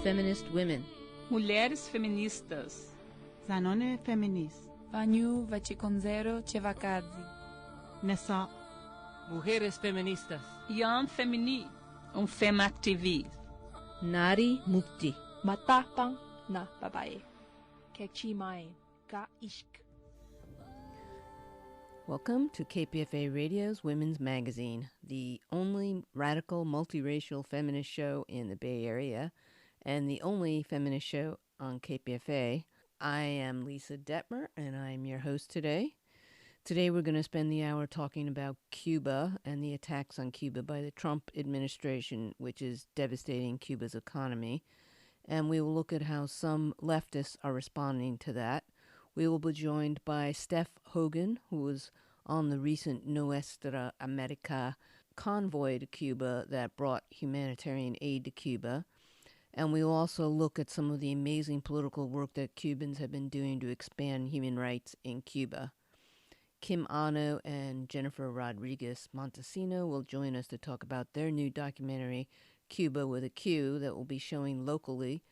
Feminist women. Mulheres feministas. زنان فمینیست. Vanyu vachikonzero chevakazi. نساء. Mujeres feministas. Yan femini. Femactivismo. Nari mukti. Matapang na babae. Kechimae ka ishk. Welcome to KPFA Radio's Women's Magazine, the only radical multiracial feminist show in the Bay Area and the only feminist show on KPFA. I am Lisa Detmer, and I'm your host today. Today we're going to spend the hour talking about Cuba and the attacks on Cuba by the Trump administration, which is devastating Cuba's economy. And we will look at how some leftists are responding to that. We will be joined by Steph Hoguin, who was on the recent Nuestra America convoy to Cuba that brought humanitarian aid to Cuba. And we will also look at some of the amazing political work that Cubans have been doing to expand human rights in Cuba. Kim Anno and Jennifer Rodgeguiz Montesino will join us to talk about their new documentary, Cuba with a Q, that will be showing locally,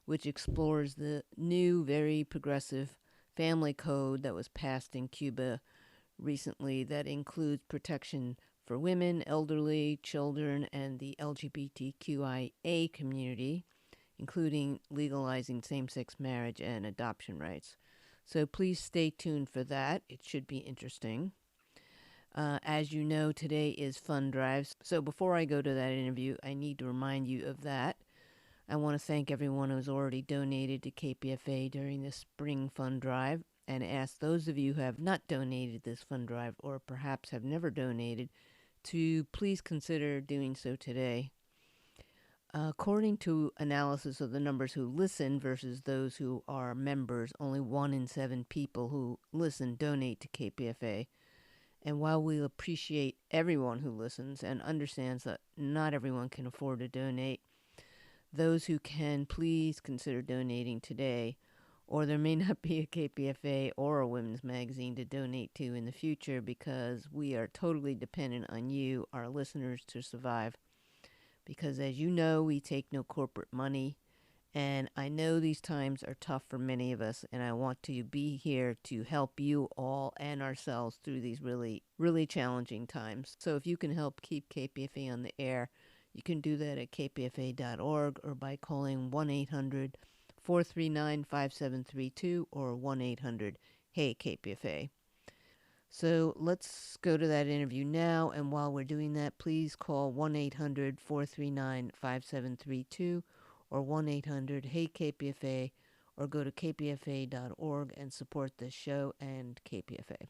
which explores the new, very progressive family code that was passed in Cuba recently that includes protection for women, elderly, children, and the LGBTQIA community, including legalizing same-sex marriage and adoption rights. So please stay tuned for that. It should be interesting. As you know, today is Fund Drive. So before I go to that interview, I need to remind you of that. I want to thank everyone who's already donated to KPFA during the Spring Fund Drive and ask those of you who have not donated this fund drive or perhaps have never donated to please consider doing so today. According to analysis of the numbers who listen versus those who are members, only 1 in 7 people who listen donate to KPFA. And while we appreciate everyone who listens and understands that not everyone can afford to donate, those who can, please consider donating today, or there may not be a KPFA or a women's magazine to donate to in the future because we are totally dependent on you, our listeners, to survive. Because as you know, we take no corporate money, and I know these times are tough for many of us, and I want to be here to help you all and ourselves through these really, really challenging times. So if you can help keep KPFA on the air, you can do that at kpfa.org or by calling 1-800-439-5732 or 1-800-HEY-KPFA. So let's go to that interview now, and while we're doing that, please call 1-800-439-5732 or 1-800-HEY-KPFA or go to kpfa.org and support the show and KPFA.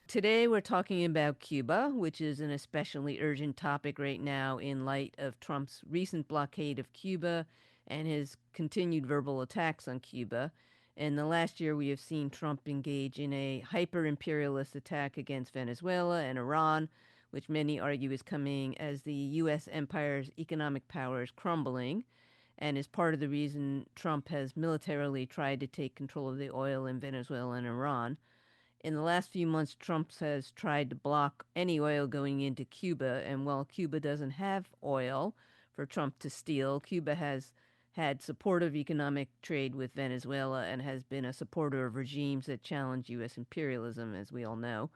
Today we're talking about Cuba, which is an especially urgent topic right now in light of Trump's recent blockade of Cuba and his continued verbal attacks on Cuba. In the last year, we have seen Trump engage in a hyper-imperialist attack against Venezuela and Iran, which many argue is coming as the U.S. empire's economic power is crumbling and is part of the reason Trump has militarily tried to take control of the oil in Venezuela and Iran. In the last few months, Trump has tried to block any oil going into Cuba, and while Cuba doesn't have oil for Trump to steal, Cuba has had supportive economic trade with Venezuela and has been a supporter of regimes that challenge U.S. imperialism, as we all know.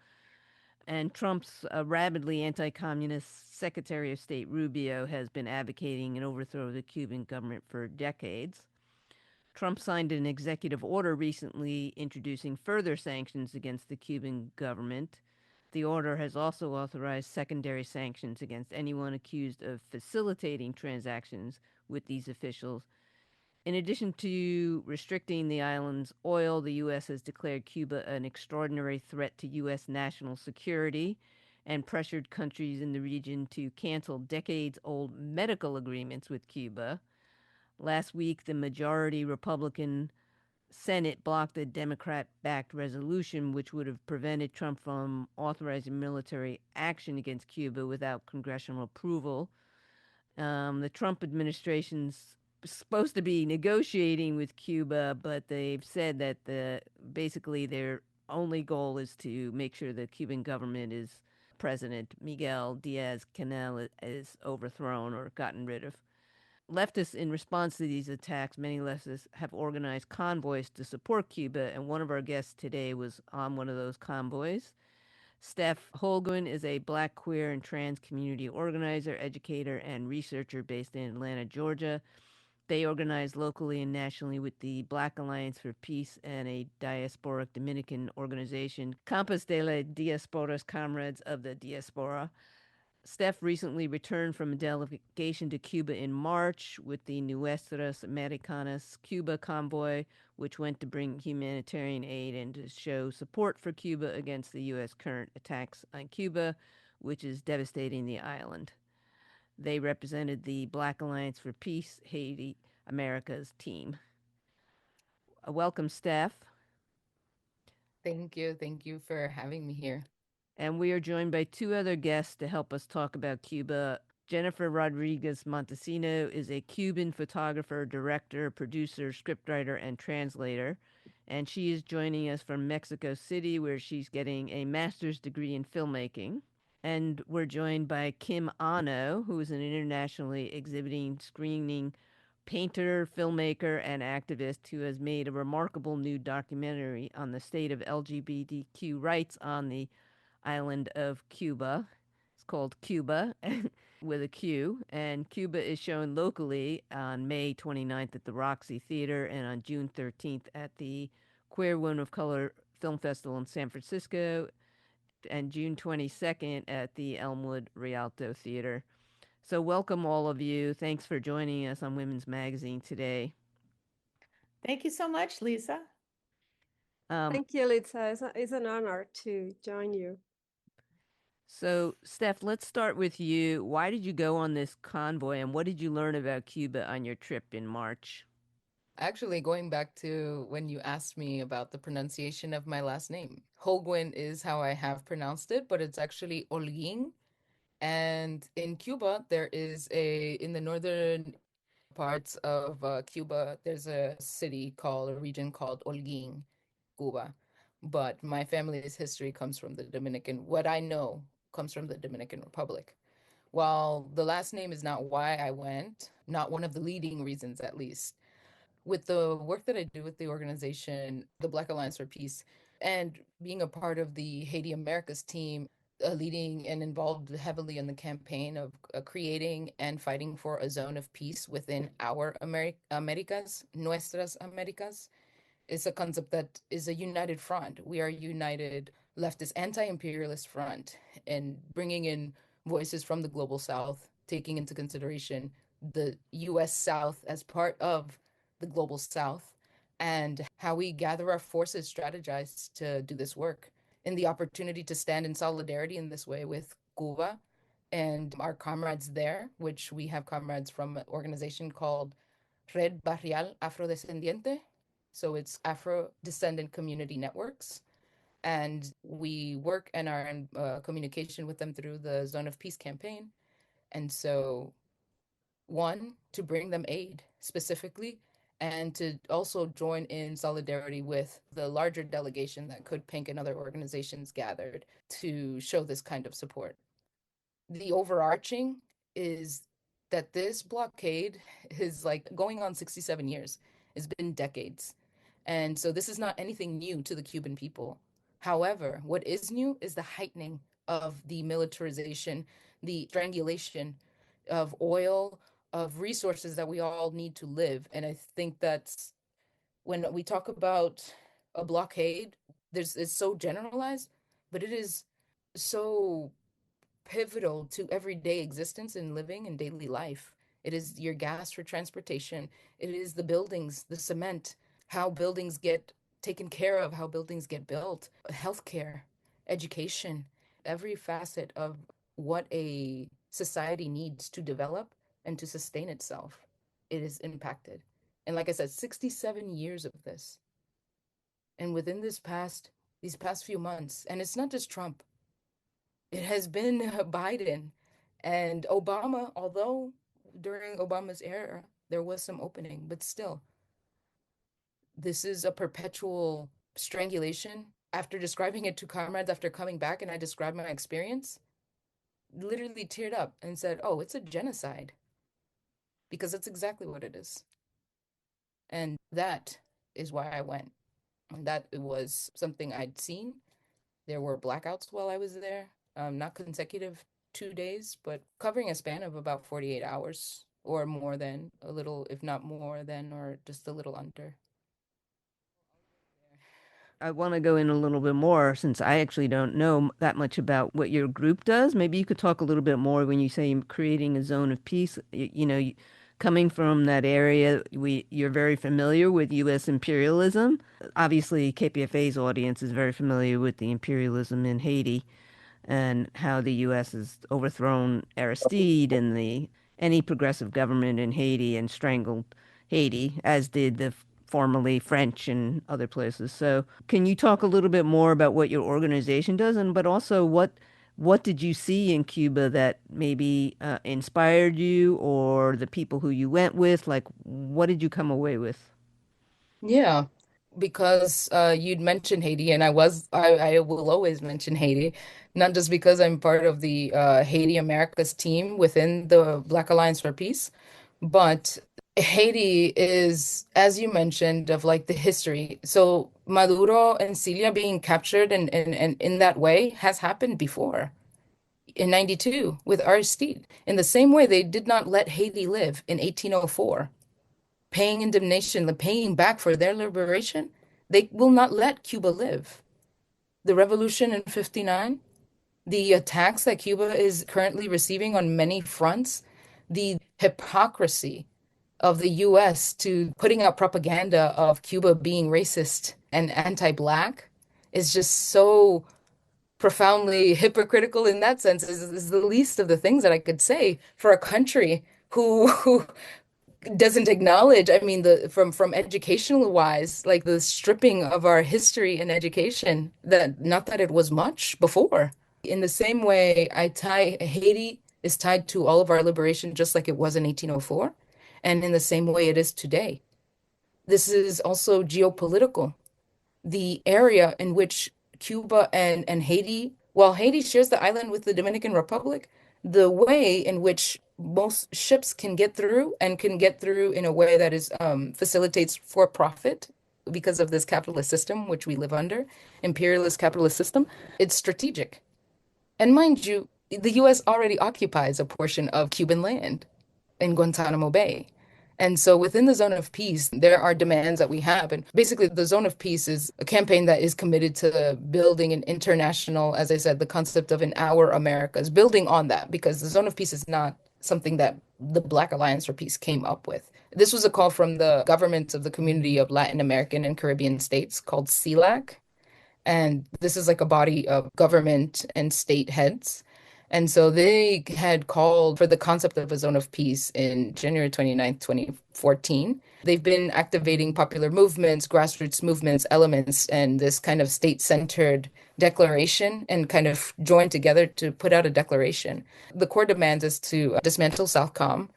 And Trump's rabidly anti-communist Secretary of State Rubio has been advocating an overthrow of the Cuban government for decades. Trump signed an executive order recently introducing further sanctions against the Cuban government. The order has also authorized secondary sanctions against anyone accused of facilitating transactions with these officials. In addition to restricting the island's oil, the U.S. has declared Cuba an extraordinary threat to U.S. national security and pressured countries in the region to cancel decades-old medical agreements with Cuba. Last week, the majority Republican Senate blocked a Democrat-backed resolution which would have prevented Trump from authorizing military action against Cuba without congressional approval. The Trump administration's supposed to be negotiating with Cuba, but they've said that basically their only goal is to make sure the Cuban government President Miguel Diaz-Canel is overthrown or gotten rid of. Leftists, in response to these attacks, many leftists have organized convoys to support Cuba, and one of our guests today was on one of those convoys. Steph Hoguin is a Black, queer, and trans community organizer, educator, and researcher based in Atlanta, Georgia. They organize locally and nationally with the Black Alliance for Peace and a diasporic Dominican organization, Campas de la Diasporas, Comrades of the Diaspora. Steph recently returned from a delegation to Cuba in March with the Nuestras Americanas Cuba convoy, which went to bring humanitarian aid and to show support for Cuba against the U.S. current attacks on Cuba, which is devastating the island. They represented the Black Alliance for Peace Haiti America's team. Welcome, Steph. Thank you. Thank you for having me here. And we are joined by two other guests to help us talk about Cuba. Jennifer Rodgeguiz Montesino is a Cuban photographer, director, producer, scriptwriter, and translator. And she is joining us from Mexico City, where she's getting a master's degree in filmmaking. And we're joined by Kim Anno, who is an internationally exhibiting, screening painter, filmmaker, and activist who has made a remarkable new documentary on the state of LGBTQ rights on the island of Cuba. It's called Cuba with a Q, and Cuba is shown locally on May 29th at the Roxy Theater and on June 13th at the Queer Women of Color Film Festival in San Francisco and June 22nd at the Elmwood Rialto Theater. So welcome all of you. Thanks for joining us on Women's Magazine today. Thank you so much, Lisa. Thank you, Lisa. It's an honor to join you. So, Steph, let's start with you. Why did you go on this convoy, and what did you learn about Cuba on your trip in March? Actually, going back to when you asked me about the pronunciation of my last name, Hoguin is how I have pronounced it, but it's actually Holguin. And in Cuba, in the northern parts of Cuba, there's a region called Holguin, Cuba. But my family's history comes from the Dominican, what I know comes from the Dominican Republic. While the last name is not why I went, not one of the leading reasons at least, with the work that I do with the organization, the Black Alliance for Peace, and being a part of the Haiti America's team, leading and involved heavily in the campaign of creating and fighting for a zone of peace within our Americas, Nuestras Americas, is a concept that is a united front. We are a united leftist anti-imperialist front, and bringing in voices from the global South, taking into consideration the US South as part of the global South, and how we gather our forces, strategize to do this work, and the opportunity to stand in solidarity in this way with Cuba and our comrades there, which we have comrades from an organization called Red Barrial Afrodescendiente. So it's Afro-descendant community networks. And we work and are in communication with them through the Zone of Peace campaign. And so, one, to bring them aid specifically, and to also join in solidarity with the larger delegation that Could Pink and other organizations gathered to show this kind of support. The overarching is that this blockade is like going on 67 years. It's been decades. And so this is not anything new to the Cuban people. However, what is new is the heightening of the militarization, the strangulation of oil, of resources that we all need to live. And I think that's when we talk about a blockade, it's so generalized, but it is so pivotal to everyday existence and living and daily life. It is your gas for transportation. It is the buildings, the cement, how buildings get taken care of, how buildings get built, healthcare, education, every facet of what a society needs to develop and to sustain itself. It is impacted. And like I said, 67 years of this. And within these past few months, and it's not just Trump, it has been Biden and Obama, although during Obama's era, there was some opening, but still, this is a perpetual strangulation. After describing it to comrades after coming back and I described my experience, literally teared up and said, oh, it's a genocide. because it's exactly what it is. And that is why I went. And that was something I'd seen. There were blackouts while I was there, not consecutive 2 days, but covering a span of about 48 hours or more than a little, if not more than, or just a little under. I want to go in a little bit more since I actually don't know that much about what your group does. Maybe you could talk a little bit more when you say you're creating a zone of peace. Coming from that area, you're very familiar with U.S. imperialism. Obviously, KPFA's audience is very familiar with the imperialism in Haiti and how the U.S. has overthrown Aristide and any progressive government in Haiti and strangled Haiti, as did the formerly French and other places. So, can you talk a little bit more about what your organization does, and but also what did you see in Cuba that maybe inspired you, or the people who you went with? Like, what did you come away with? Yeah, because you'd mentioned Haiti, and I will always mention Haiti, not just because I'm part of the Haiti Americas team within the Black Alliance for Peace, but Haiti is, as you mentioned, of like the history. So Maduro and Celia being captured and in that way has happened before in 92 with Aristide. In the same way, they did not let Haiti live in 1804 paying indemnation, paying back for their liberation, they will not let Cuba live. The revolution in 59, the attacks that Cuba is currently receiving on many fronts, the hypocrisy of the US to putting out propaganda of Cuba being racist and anti-Black is just so profoundly hypocritical in that sense is the least of the things that I could say for a country who doesn't acknowledge, I mean, the from educational wise, like the stripping of our history and education, that not that it was much before. In the same way, I tie Haiti is tied to all of our liberation just like it was in 1804, and in the same way it is today. This is also geopolitical. The area in which Cuba and Haiti, while Haiti shares the island with the Dominican Republic, the way in which most ships can get through and can get through in a way that is facilitates for profit because of this capitalist system which we live under, imperialist capitalist system, it's strategic. And mind you, the US already occupies a portion of Cuban land in Guantanamo Bay. And so within the zone of peace, there are demands that we have. And basically, the zone of peace is a campaign that is committed to building an international, as I said, the concept of an our Americas, building on that, because the zone of peace is not something that the Black Alliance for Peace came up with. This was a call from the government of the Community of Latin American and Caribbean States called CELAC. And this is like a body of government and state heads. And so they had called for the concept of a zone of peace in January 29th, 2014. They've been activating popular movements, grassroots movements, elements, and this kind of state-centered declaration and kind of joined together to put out a declaration. The core demand is to dismantle Southcom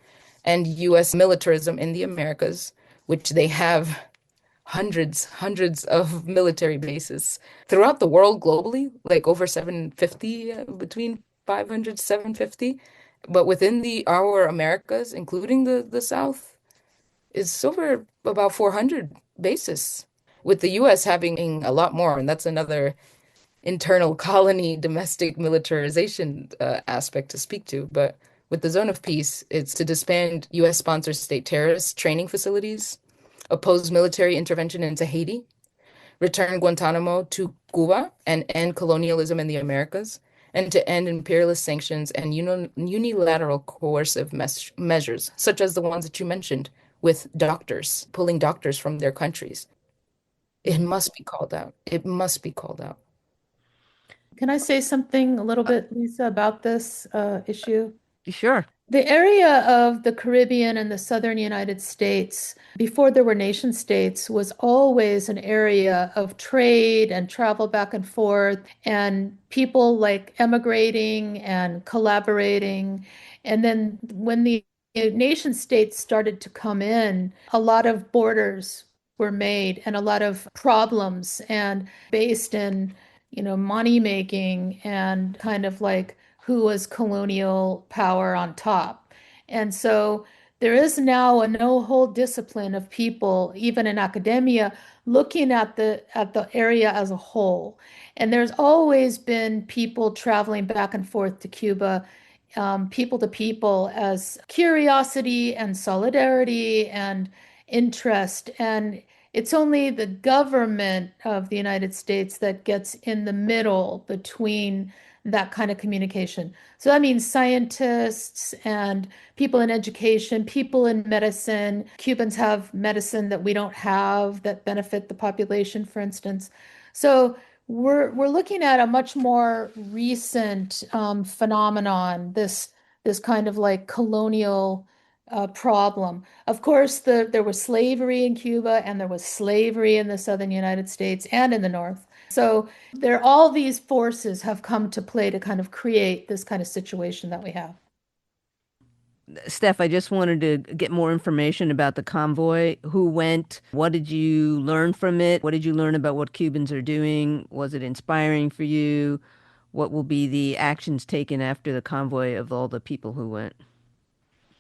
and US militarism in the Americas, which they have hundreds of military bases throughout the world globally, like over 750, between 500 750. But within our Americas, including the South, it's over about 400 bases, with the US having a lot more. And that's another internal colony domestic militarization aspect to speak to. But with the zone of peace, it's to disband US sponsored state terrorist training facilities, oppose military intervention into Haiti, return Guantanamo to Cuba, and end colonialism in the Americas, and to end imperialist sanctions and unilateral coercive measures, such as the ones that you mentioned with doctors, pulling doctors from their countries. It must be called out. It must be called out. Can I say something a little bit, Lisa, about this issue? Sure. The area of the Caribbean and the southern United States, before there were nation states, was always an area of trade and travel back and forth, and people like emigrating and collaborating. And then when the nation states started to come in, a lot of borders were made and a lot of problems, and based in, money making and kind of like who was colonial power on top. And so there is now a whole discipline of people, even in academia, looking at the area as a whole. And there's always been people traveling back and forth to Cuba, people to people, as curiosity and solidarity and interest. And it's only the government of the United States that gets in the middle between that kind of communication. So that means scientists and people in education, people in medicine. Cubans have medicine that we don't have that benefit the population, for instance. So we're looking at a much more recent phenomenon, this kind of like colonial problem. Of course, there was slavery in Cuba, and there was slavery in the southern United States and in the North. So all these forces have come to play to kind of create this kind of situation that we have. Steph, I just wanted to get more information about the convoy. Who went? What did you learn from it? What did you learn about what Cubans are doing? Was it inspiring for you? What will be the actions taken after the convoy of all the people who went?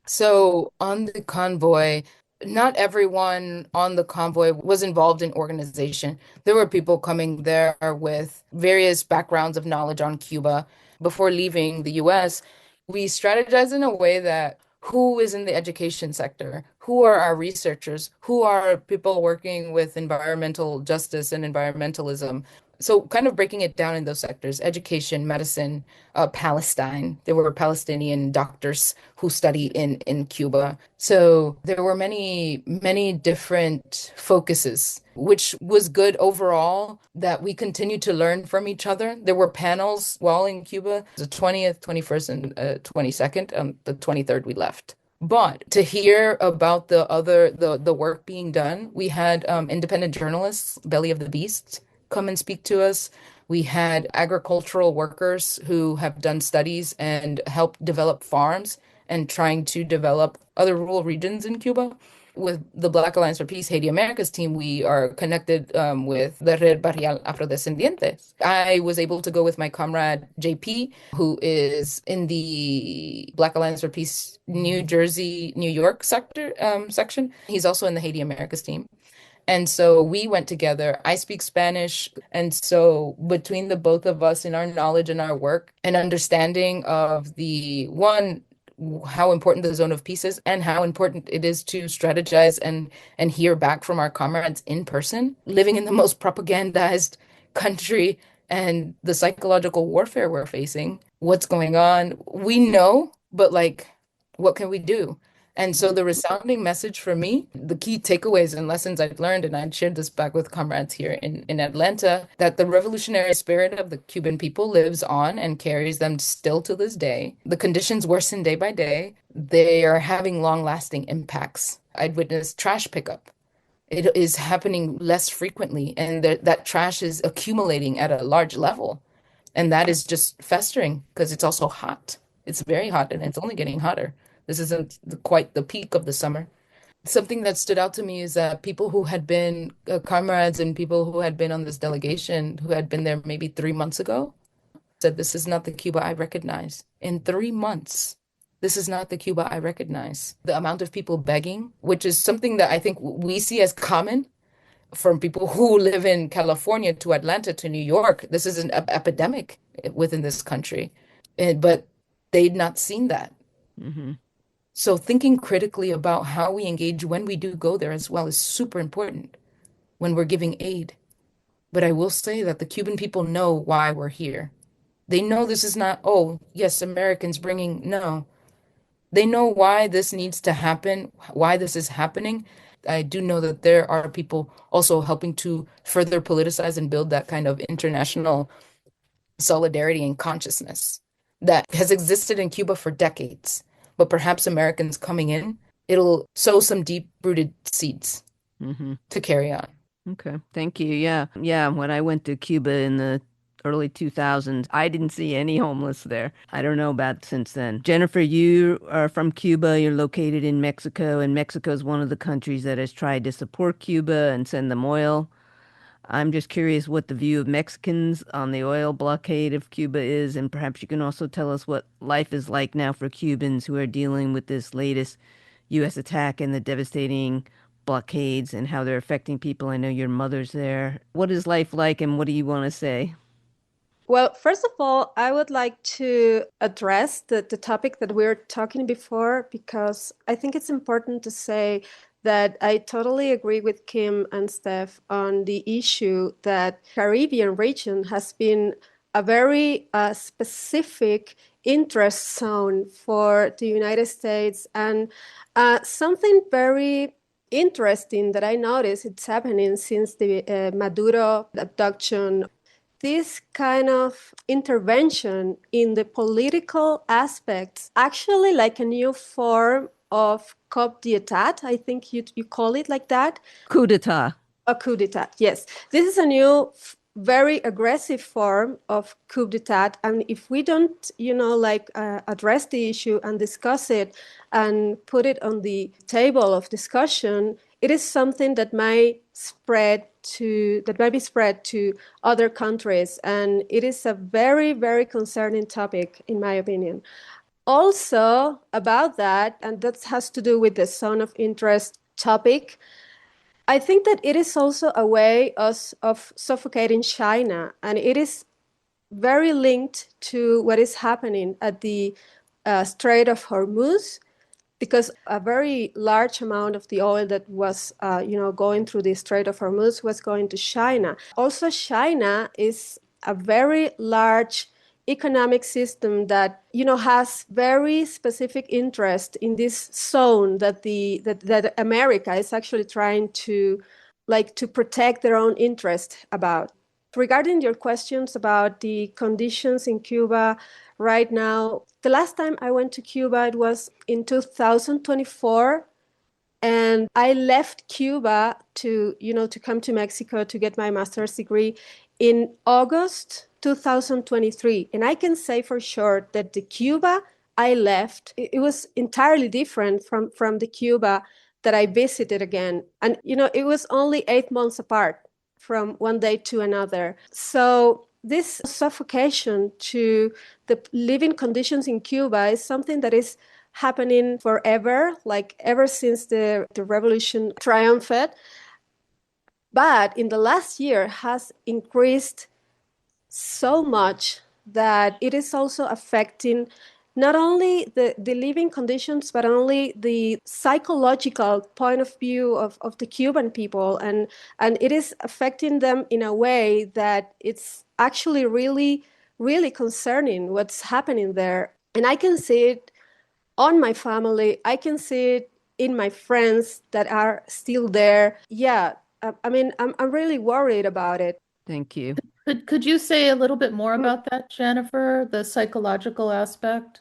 So on the convoy, not everyone on the convoy was involved in organization. There were people coming there with various backgrounds of knowledge on Cuba. Before leaving the US, we strategized in a way that who is in the education sector? Who are our researchers? Who are people working with environmental justice and environmentalism? So kind of breaking it down in those sectors, education, medicine, Palestine. There were Palestinian doctors who studied in Cuba. So there were many different focuses, which was good overall that we continued to learn from each other. There were panels while in Cuba, the 20th, 21st, and 22nd. The 23rd, we left. But to hear about the work being done, we had independent journalists, Belly of the Beast, come and speak to us. We had agricultural workers who have done studies and helped develop farms and trying to develop other rural regions in Cuba. With the Black Alliance for Peace, Haiti America's team, we are connected with the Red Barrial Afrodescendientes. I was able to go with my comrade JP, who is in the Black Alliance for Peace New Jersey, New York section. He's also in the Haiti America's team. And so we went together. I speak Spanish. And so between the both of us in our knowledge and our work and understanding of the one, how important the zone of peace is and how important it is to strategize and hear back from our comrades in person, living in the most propagandized country and the psychological warfare we're facing, what's going on, we know, but like, what can we do? And so the resounding message for me, the key takeaways and lessons I've learned, and I'd shared this back with comrades here in Atlanta, that the revolutionary spirit of the Cuban people lives on and carries them still to this day. The conditions worsen day by day. They are having long-lasting impacts. I'd witnessed trash pickup. It is happening less frequently, and that trash is accumulating at a large level. And that is just festering because it's also hot. It's very hot, and it's only getting hotter. This isn't quite the peak of the summer. Something that stood out to me is that people who had been comrades and people who had been on this delegation, who had been there maybe 3 months ago, said, "This is not the Cuba I recognize." In 3 months, this is not the Cuba I recognize. The amount of people begging, which is something that I think we see as common from people who live in California to Atlanta to New York. This is an epidemic within this country. But they'd not seen that. Mm-hmm. So thinking critically about how we engage when we do go there as well is super important when we're giving aid. But I will say that the Cuban people know why we're here. They know this is not, oh, yes, Americans bringing, no. They know why this needs to happen, why this is happening. I do know that there are people also helping to further politicize and build that kind of international solidarity and consciousness that has existed in Cuba for decades. But perhaps Americans coming in, it'll sow some deep-rooted seeds to carry on. Okay, thank you. Yeah. When I went to Cuba in the early 2000s, I didn't see any homeless there. I don't know about since then. Jennifer, you are from Cuba. You're located in Mexico, and Mexico is one of the countries that has tried to support Cuba and send them oil. I'm just curious what the view of Mexicans on the oil blockade of Cuba is, and perhaps you can also tell us what life is like now for Cubans who are dealing with this latest U.S. attack and the devastating blockades and how they're affecting people. I know your mother's there. What is life like, and what do you want to say? Well, first of all, I would like to address the topic that we were talking before, because I think it's important to say that I totally agree with Kim and Steph on the issue that Caribbean region has been a very specific interest zone for the United States. And something very interesting that I noticed it's happening since the Maduro abduction, this kind of intervention in the political aspects, actually like a new form of coup d'etat. I think you call it like that. Coup d'etat. A coup d'etat, yes. This is a new, very aggressive form of coup d'etat. And if we don't, address the issue and discuss it and put it on the table of discussion, it is something that might be spread to other countries. And it is a very, very concerning topic, in my opinion. Also about that, and that has to do with the zone of interest topic, I think that it is also a way of suffocating China, and it is very linked to what is happening at the Strait of Hormuz, because a very large amount of the oil that was going through the Strait of Hormuz was going to China. Also, China is a very large economic system that has very specific interest in this zone that America is actually trying to protect their own interest about. Regarding your questions about the conditions in Cuba right now, the last time I went to Cuba, it was in 2024. And I left Cuba to come to Mexico to get my master's degree in August 2023. And I can say for sure that the Cuba I left, it was entirely different from the Cuba that I visited again. And, it was only 8 months apart from one day to another. So this suffocation to the living conditions in Cuba is something that is happening forever, like ever since the revolution triumphed. But in the last year has increased so much that it is also affecting not only the living conditions, but only the psychological point of view of the Cuban people. And it is affecting them in a way that it's actually really, really concerning what's happening there. And I can see it on my family. I can see it in my friends that are still there. Yeah, I mean, I'm really worried about it. Thank you. Could you say a little bit more about that, Jennifer, the psychological aspect?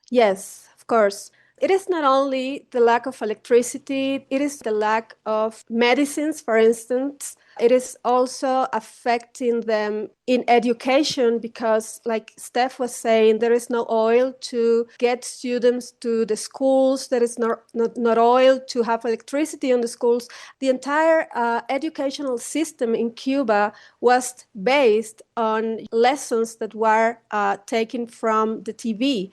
Yes, of course. It is not only the lack of electricity, it is the lack of medicines, for instance. It is also affecting them in education because, like Steph was saying, there is no oil to get students to the schools. There is not oil to have electricity in the schools. The entire educational system in Cuba was based on lessons that were taken from the TV.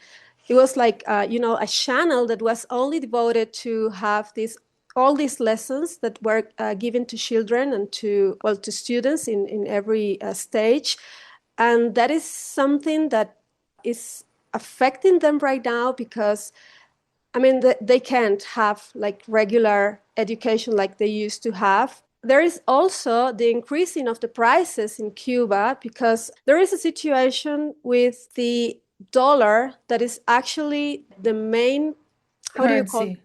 It was like, a channel that was only devoted to have all these lessons that were given to children and to students in every stage. And that is something that is affecting them right now because, I mean, they can't have like regular education like they used to have. There is also the increasing of the prices in Cuba because there is a situation with the dollar that is actually the main currency.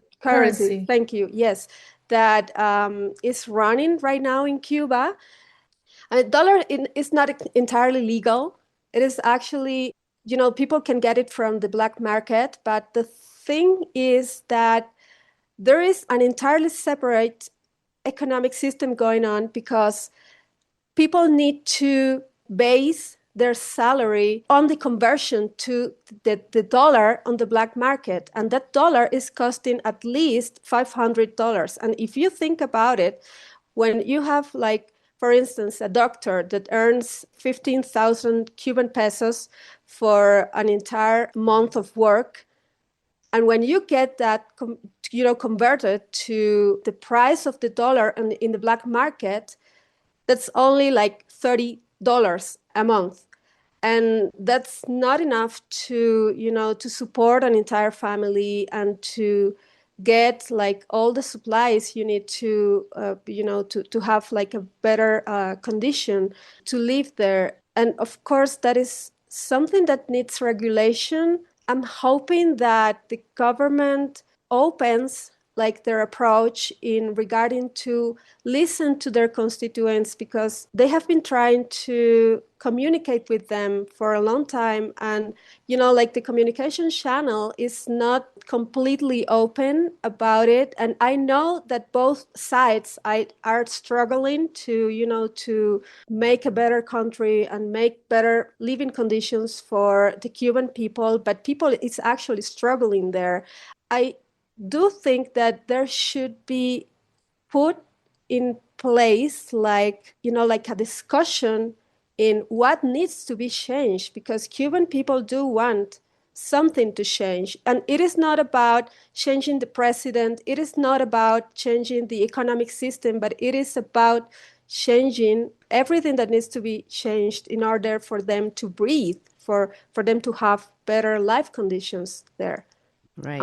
Thank you. Yes, that is running right now in Cuba. And dollar is not entirely legal. It is actually, people can get it from the black market. But the thing is that there is an entirely separate economic system going on because people need to base their salary on the conversion to the dollar on the black market. And that dollar is costing at least $500. And if you think about it, when you have, like, for instance, a doctor that earns 15,000 Cuban pesos for an entire month of work, And when you get that, converted to the price of the dollar in the black market, that's only like $30 a month. And that's not enough to, to support an entire family and to get like all the supplies you need to, to have like a better condition to live there. And of course, that is something that needs regulation. I'm hoping that the government opens like their approach in regarding to listen to their constituents, because they have been trying to communicate with them for a long time. And, like the communication channel is not completely open about it. And I know that both sides are struggling to, to make a better country and make better living conditions for the Cuban people, but people is actually struggling there. I do think that there should be put in place like a discussion in what needs to be changed, because Cuban people do want something to change. And it is not about changing the president, it is not about changing the economic system, but it is about changing everything that needs to be changed in order for them to breathe, for them to have better life conditions there. Right.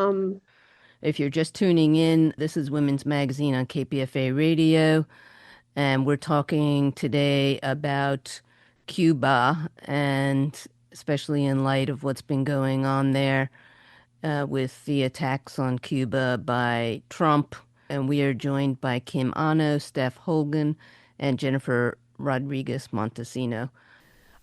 If you're just tuning in, this is Women's Magazine on KPFA Radio, and we're talking today about Cuba, and especially in light of what's been going on there with the attacks on Cuba by Trump. And we are joined by Kim Anno, Steph Hoguin, and Jennifer Rodgeguiz Montesino.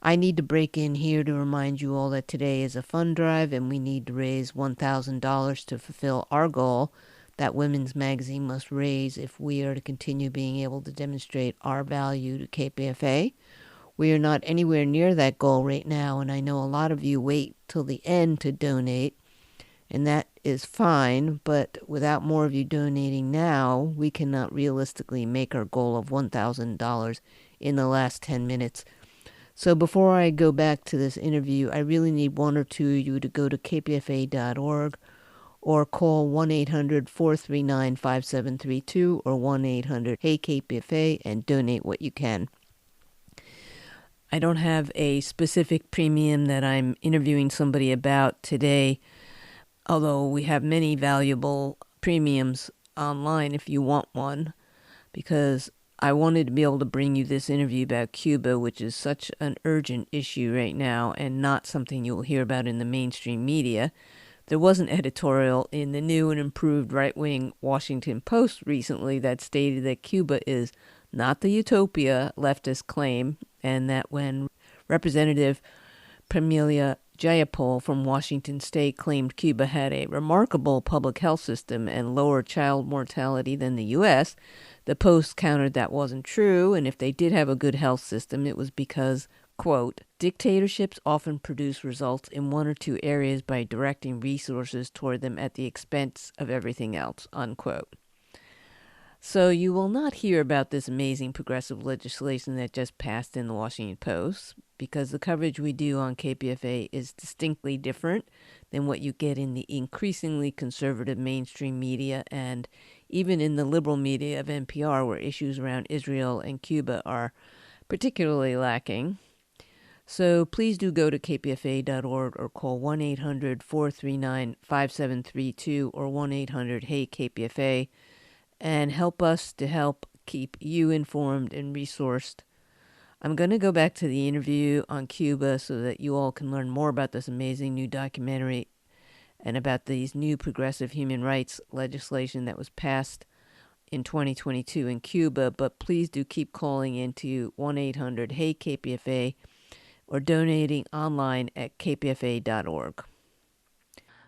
I need to break in here to remind you all that today is a fund drive, and we need to raise $1,000 to fulfill our goal that Women's Magazine must raise if we are to continue being able to demonstrate our value to KPFA. We are not anywhere near that goal right now, and I know a lot of you wait till the end to donate, and that is fine, but without more of you donating now, we cannot realistically make our goal of $1,000 in the last 10 minutes. So before I go back to this interview, I really need one or two of you to go to kpfa.org or call 1-800-439-5732 or 1-800-HEY-KPFA and donate what you can. I don't have a specific premium that I'm interviewing somebody about today, although we have many valuable premiums online if you want one, because I wanted to be able to bring you this interview about Cuba, which is such an urgent issue right now and not something you'll hear about in the mainstream media. There was an editorial in the new and improved right-wing Washington Post recently that stated that Cuba is not the utopia leftists claim, and that when Representative Premilia Jayapal from Washington State claimed Cuba had a remarkable public health system and lower child mortality than the U.S., the Post countered that wasn't true, and if they did have a good health system, it was because, quote, dictatorships often produce results in one or two areas by directing resources toward them at the expense of everything else, unquote. So you will not hear about this amazing progressive legislation that just passed in the Washington Post, because the coverage we do on KPFA is distinctly different than what you get in the increasingly conservative mainstream media and even in the liberal media of NPR, where issues around Israel and Cuba are particularly lacking. So please do go to kpfa.org or call 1-800-439-5732 or 1-800-HEY-KPFA and help us to help keep you informed and resourced. I'm going to go back to the interview on Cuba so that you all can learn more about this amazing new documentary and about these new progressive human rights legislation that was passed in 2022 in Cuba. But please do keep calling into 1-800-HEY-KPFA or donating online at kpfa.org.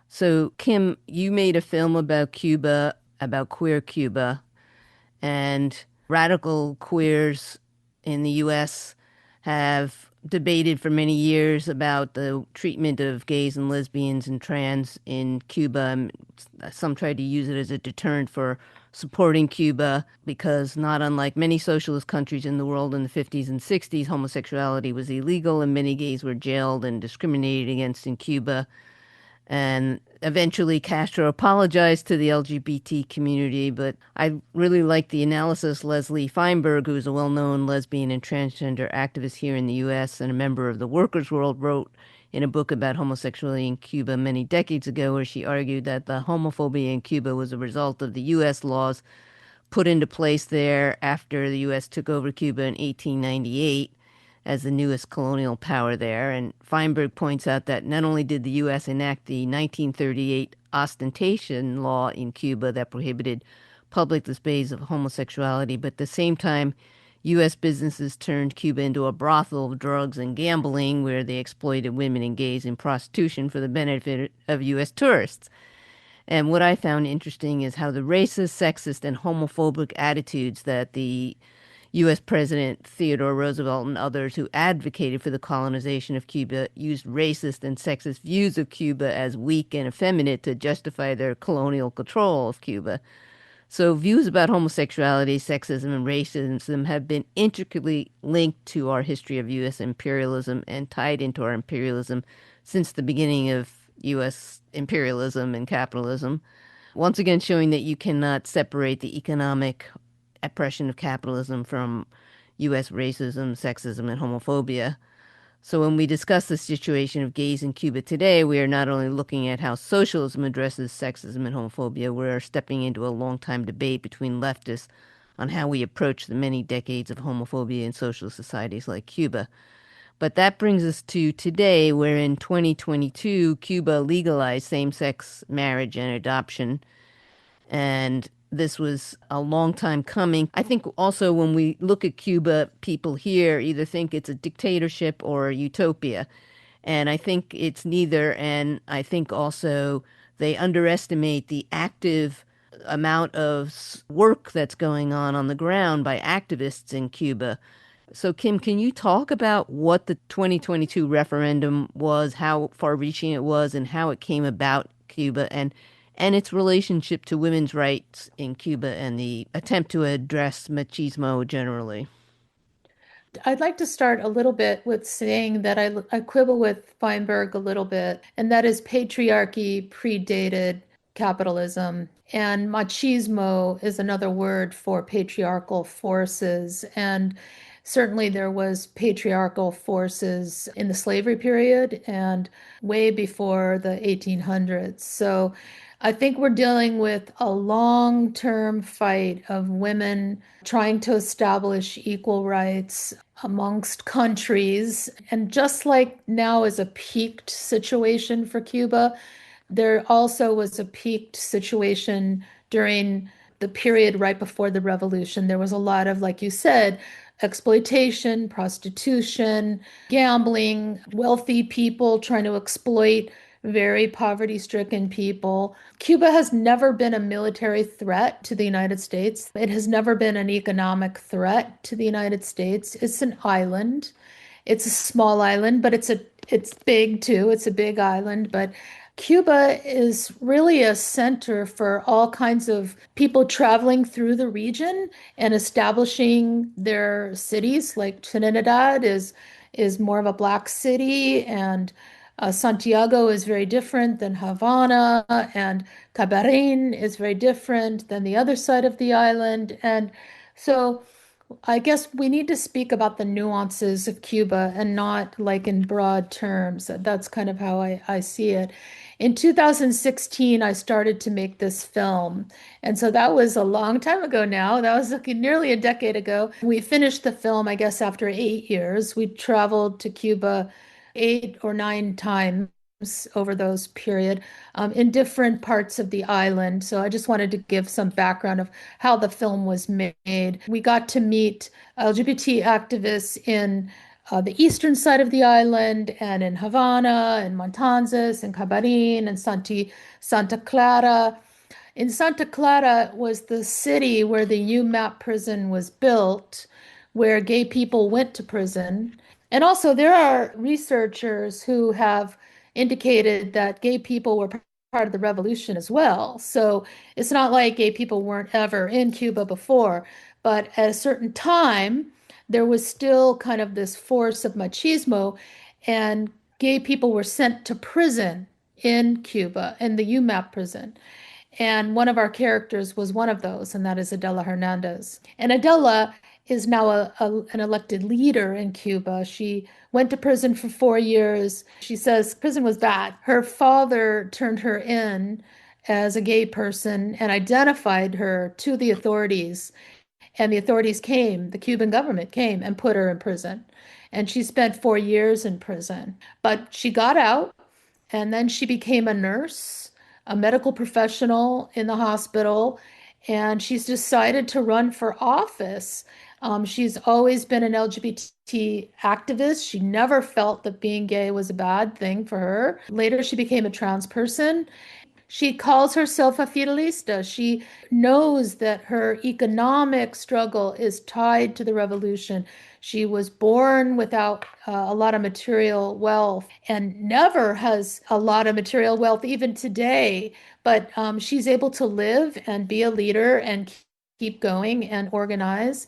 So, Kim, you made a film about Cuba, about queer Cuba, and radical queers in the U.S. have debated for many years about the treatment of gays and lesbians and trans in Cuba. Some tried to use it as a deterrent for supporting Cuba because, not unlike many socialist countries in the world in the 50s and 60s, homosexuality was illegal and many gays were jailed and discriminated against in Cuba. And eventually Castro apologized to the LGBT community, but I really like the analysis Leslie Feinberg, who's a well-known lesbian and transgender activist here in the US and a member of the Workers' World, wrote in a book about homosexuality in Cuba many decades ago, where she argued that the homophobia in Cuba was a result of the US laws put into place there after the U.S. took over Cuba in 1898 as the newest colonial power there. And Feinberg points out that not only did the U.S. enact the 1938 ostentation law in Cuba that prohibited public displays of homosexuality, but at the same time, U.S. businesses turned Cuba into a brothel of drugs and gambling where they exploited women and gays in prostitution for the benefit of U.S. tourists. And what I found interesting is how the racist, sexist, and homophobic attitudes that the U.S. President Theodore Roosevelt and others who advocated for the colonization of Cuba used racist and sexist views of Cuba as weak and effeminate to justify their colonial control of Cuba. So views about homosexuality, sexism, and racism have been intricately linked to our history of U.S. imperialism and tied into our imperialism since the beginning of U.S. imperialism and capitalism. Once again, showing that you cannot separate the economic oppression of capitalism from U.S. racism, sexism, and homophobia. So when we discuss the situation of gays in Cuba today, we are not only looking at how socialism addresses sexism and homophobia, we're stepping into a long-time debate between leftists on how we approach the many decades of homophobia in socialist societies like Cuba. But that brings us to today, where in 2022, Cuba legalized same-sex marriage and adoption. And this was a long time coming. I think also when we look at Cuba, people here either think it's a dictatorship or a utopia. And I think it's neither. And I think also they underestimate the active amount of work that's going on the ground by activists in Cuba. So, Kim, can you talk about what the 2022 referendum was, how far-reaching it was, and how it came about Cuba, and its relationship to women's rights in Cuba and the attempt to address machismo generally? I'd like to start a little bit with saying that I quibble with Feinberg a little bit, and that is patriarchy predated capitalism. And machismo is another word for patriarchal forces. And certainly there was patriarchal forces in the slavery period and way before the 1800s. So I think we're dealing with a long-term fight of women trying to establish equal rights amongst countries. And just like now is a peaked situation for Cuba, there also was a peaked situation during the period right before the revolution. There was a lot of, like you said, exploitation, prostitution, gambling, wealthy people trying to exploit very poverty-stricken people. Cuba has never been a military threat to the United States. It has never been an economic threat to the United States. It's an island. It's a small island, but it's big too. It's a big island, but Cuba is really a center for all kinds of people traveling through the region and establishing their cities. Like Trinidad is more of a black city, and Santiago is very different than Havana, and Cabaret is very different than the other side of the island. And so I guess we need to speak about the nuances of Cuba and not like in broad terms. That's kind of how I see it. In 2016, I started to make this film. And so that was a long time ago now. That was like nearly a decade ago. We finished the film, I guess, after 8 years. We traveled to Cuba 8 or 9 times over those period in different parts of the island. So I just wanted to give some background of how the film was made. We got to meet LGBT activists in the eastern side of the island and in Havana and Matanzas and Cabaret and Santa Clara. In Santa Clara was the city where the UMAP prison was built, where gay people went to prison. And also, there are researchers who have indicated that gay people were part of the revolution as well. So it's not like gay people weren't ever in Cuba before, but at a certain time, there was still kind of this force of machismo, and gay people were sent to prison in Cuba, in the UMAP prison. And one of our characters was one of those, and that is Adela Hernandez. And Adela is now an elected leader in Cuba. She went to prison for 4 years. She says prison was bad. Her father turned her in as a gay person and identified her to the authorities. And the authorities came, the Cuban government came and put her in prison. And she spent 4 years in prison. But she got out and then she became a nurse, a medical professional in the hospital, and she's decided to run for office. She's always been an LGBT activist. She never felt that being gay was a bad thing for her. Later, she became a trans person. She calls herself a feudalista. She knows that her economic struggle is tied to the revolution. She was born without a lot of material wealth and never has a lot of material wealth even today. But she's able to live and be a leader and keep going and organize.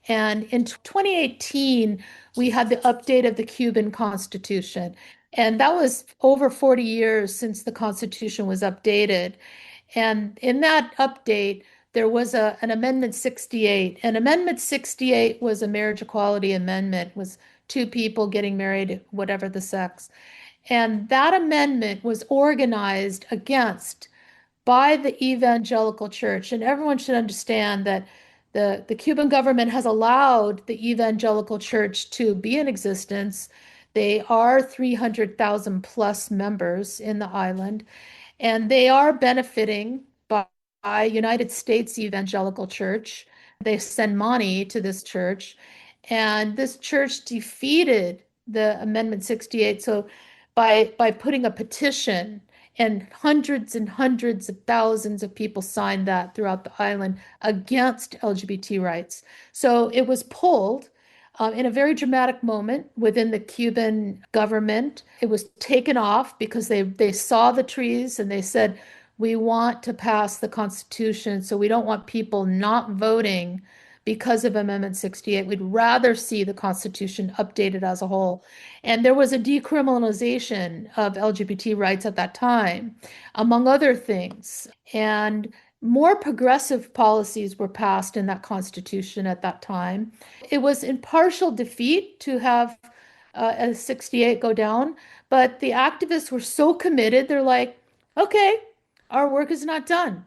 And in 2018, we had the update of the Cuban Constitution. And that was over 40 years since the Constitution was updated. And in that update, there was an Amendment 68. And Amendment 68 was a marriage equality amendment, was two people getting married, whatever the sex. And that amendment was organized against by the evangelical church. And everyone should understand that the Cuban government has allowed the evangelical church to be in existence. They are 300,000 plus members in the island, and they are benefiting by United States Evangelical Church. They send money to this church, and this church defeated the Amendment 68. So by putting a petition, and hundreds of thousands of people signed that throughout the island against LGBT rights. So it was pulled in a very dramatic moment within the Cuban government. It was taken off because they saw the trees and they said, we want to pass the Constitution, so we don't want people not voting because of Amendment 68. We'd rather see the Constitution updated as a whole. And there was a decriminalization of LGBT rights at that time, among other things. And more progressive policies were passed in that Constitution at that time. It was in partial defeat to have a 68 go down, but the activists were so committed, they're like, okay, our work is not done.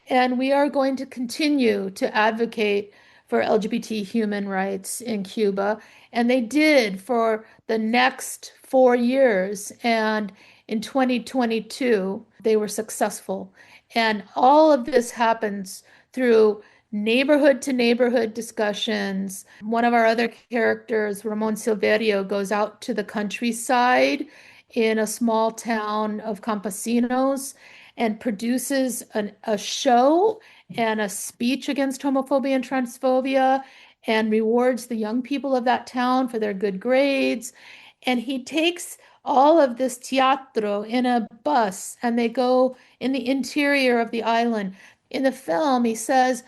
And we are going to continue to advocate for LGBT human rights in Cuba. And they did for the next 4 years. And in 2022, they were successful. And all of this happens through neighborhood to neighborhood discussions. One of our other characters, Ramon Silverio, goes out to the countryside in a small town of campesinos and produces a show and a speech against homophobia and transphobia and rewards the young people of that town for their good grades. And he takes all of this teatro in a bus and they go in the interior of the island. In the film, he says,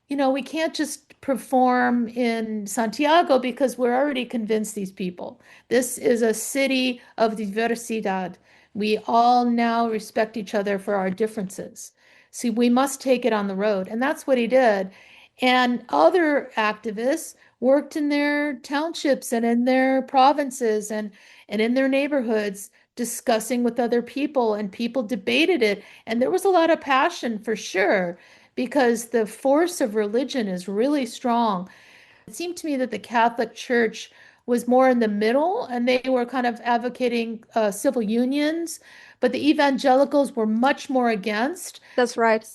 you know, we can't just perform in Santiago because we're already convinced these people. This is a city of diversidad. We all now respect each other for our differences. See, we must take it on the road. And that's what he did. And other activists worked in their townships and in their provinces and in their neighborhoods, discussing with other people, and people debated it. And there was a lot of passion for sure, because the force of religion is really strong. It seemed to me that the Catholic Church was more in the middle, and they were kind of advocating civil unions, but the evangelicals were much more against. That's right.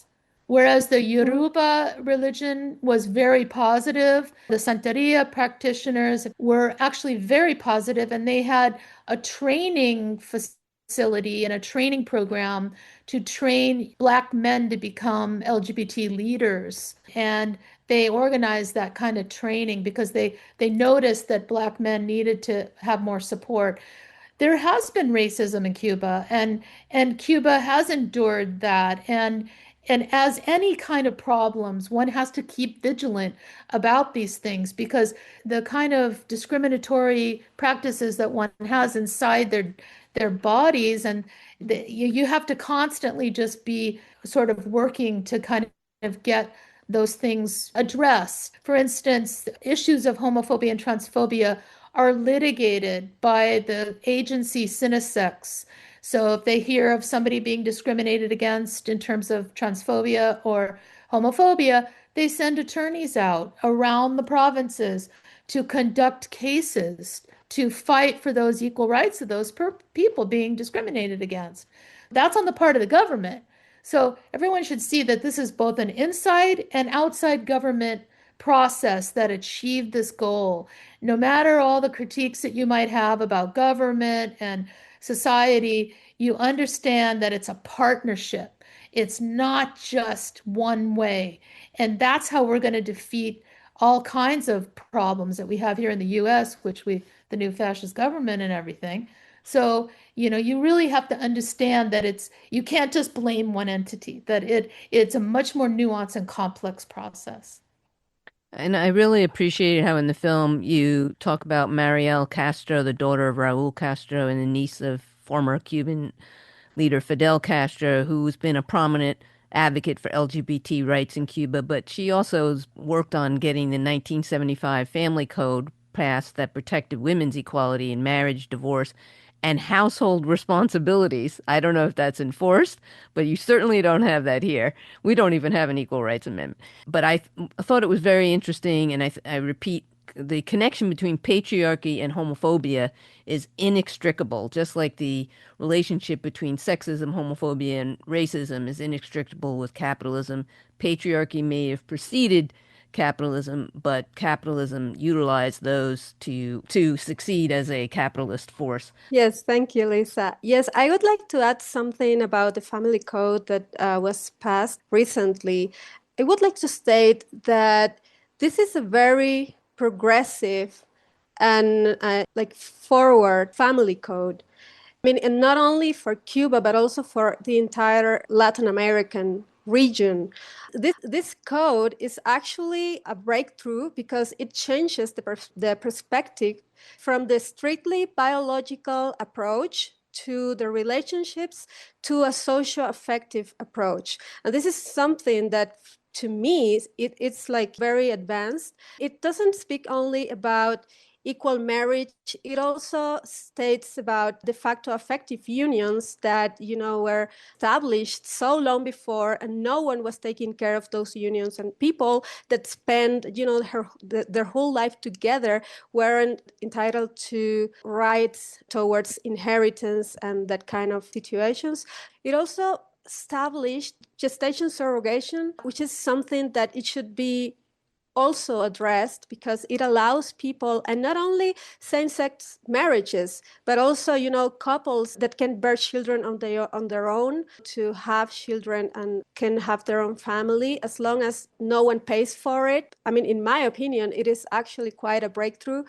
Whereas the Yoruba religion was very positive. The Santeria practitioners were actually very positive, and they had a training facility and a training program to train Black men to become LGBT leaders. And they organized that kind of training because they noticed that Black men needed to have more support. There has been racism in Cuba, and Cuba has endured that. And as any kind of problems, one has to keep vigilant about these things because the kind of discriminatory practices that one has inside their bodies, and you have to constantly just be sort of working to kind of get those things addressed. For instance, issues of homophobia and transphobia are litigated by the agency Cinesex. So if they hear of somebody being discriminated against in terms of transphobia or homophobia, they send attorneys out around the provinces to conduct cases to fight for those equal rights of those people being discriminated against. That's on the part of the government. So everyone should see that this is both an inside and outside government process that achieved this goal. No matter all the critiques that you might have about government and society, you understand that it's a partnership. It's not just one way. And that's how we're going to defeat all kinds of problems that we have here in the US, the new fascist government and everything. So, you really have to understand that you can't just blame one entity, that it's a much more nuanced and complex process. And I really appreciated how in the film you talk about Mariel Castro, the daughter of Raul Castro and the niece of former Cuban leader Fidel Castro, who's been a prominent advocate for LGBT rights in Cuba, but she also has worked on getting the 1975 Family Code passed that protected women's equality in marriage, divorce, and household responsibilities. I don't know if that's enforced, but you certainly don't have that here. We don't even have an equal rights amendment. But I thought it was very interesting, and I repeat, the connection between patriarchy and homophobia is inextricable, just like the relationship between sexism, homophobia, and racism is inextricable with capitalism. Patriarchy may have preceded capitalism, but capitalism utilized those to succeed as a capitalist force. Yes, thank you, Lisa. Yes, I would like to add something about the family code that was passed recently. I would like to state that this is a very progressive and forward family code. I mean, and not only for Cuba, but also for the entire Latin American region. This code is actually a breakthrough because it changes the perspective from the strictly biological approach to the relationships to a socio-affective approach. And this is something that to me, it's like very advanced. It doesn't speak only about equal marriage. It also states about de facto affective unions that, were established so long before and no one was taking care of those unions, and people that spend, their whole life together weren't entitled to rights towards inheritance and that kind of situations. It also established gestation surrogation, which is something that it should be also addressed because it allows people, and not only same-sex marriages, but also, couples that can bear children on their own, to have children and can have their own family as long as no one pays for it. I mean, in my opinion, it is actually quite a breakthrough.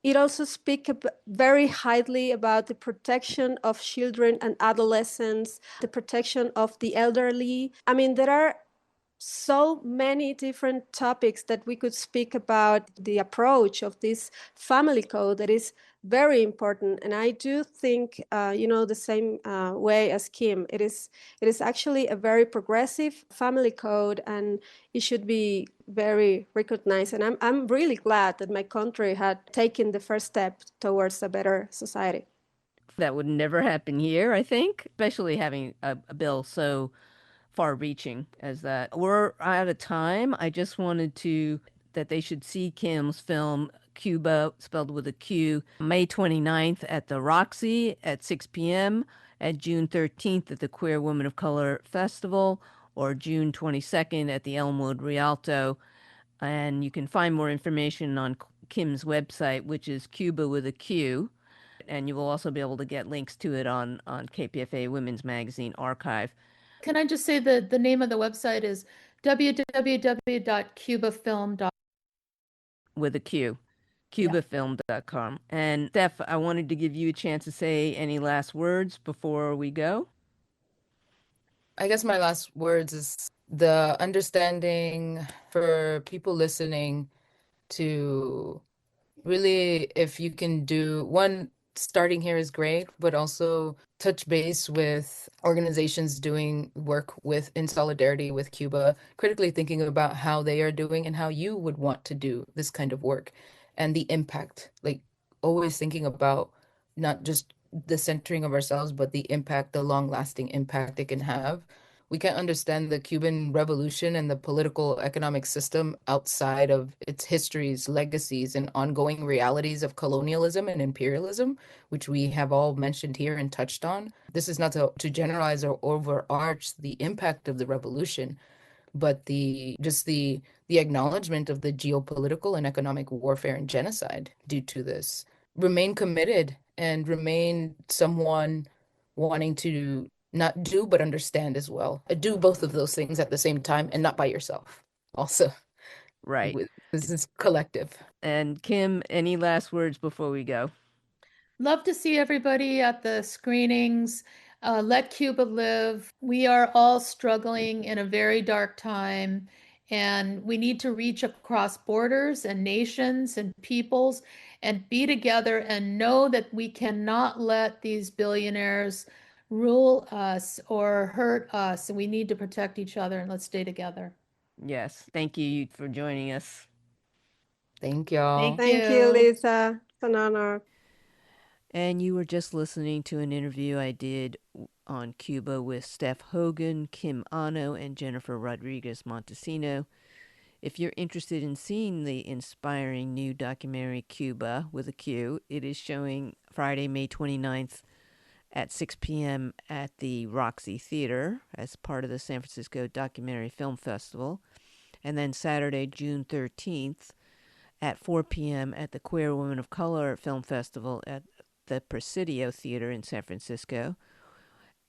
It also speaks very highly about the protection of children and adolescents, the protection of the elderly. I mean, there are so many different topics that we could speak about the approach of this family code that is very important. And I do think, the same way as Kim, it is actually a very progressive family code, and it should be very recognized. And I'm really glad that my country had taken the first step towards a better society. That would never happen here, I think, especially having a bill so far-reaching as that. We're out of time. I just wanted that they should see Kim's film Cuba, spelled with a Q, May 29th at the Roxy at 6 p.m., at June 13th at the Queer Women of Color Festival, or June 22nd at the Elmwood Rialto. And you can find more information on Kim's website, which is Cuba with a Q. And you will also be able to get links to it on KPFA Women's Magazine archive. Can I just say that the name of the website is www.cubafilm.com. With a Q, cubafilm.com. And Steph, I wanted to give you a chance to say any last words before we go. I guess my last words is the understanding for people listening to really, if you can do one, starting here is great, but also touch base with organizations doing work with in solidarity with Cuba, critically thinking about how they are doing and how you would want to do this kind of work and the impact, like always thinking about not just the centering of ourselves, but the impact, the long lasting impact it can have. We can't understand the Cuban Revolution and the political economic system outside of its histories, legacies, and ongoing realities of colonialism and imperialism, which we have all mentioned here and touched on. This is not to generalize or overarch the impact of the revolution, but the acknowledgement of the geopolitical and economic warfare and genocide due to this. Remain committed and remain someone wanting to not do but understand as well. Do both of those things at the same time and not by yourself. Also, Right. this is collective. And Kim, any last words before we go? Love to see everybody at the screenings. Let Cuba live. We are all struggling in a very dark time, and we need to reach across borders and nations and peoples and be together and know that we cannot let these billionaires rule us or hurt us. And we need to protect each other, and let's stay together. Yes. Thank you for joining us. Thank y'all. Thank you, Lisa. It's an honor. And you were just listening to an interview I did on Cuba with Steph Hoguin, Kim Anno, and Jennifer Rodgeguiz Montesino. If you're interested in seeing the inspiring new documentary Cuba with a Q, it is showing Friday, May 29th at 6 p.m. at the Roxy Theater as part of the San Francisco Documentary Film Festival. And then Saturday, June 13th at 4 p.m. at the Queer Women of Color Film Festival at the Presidio Theater in San Francisco.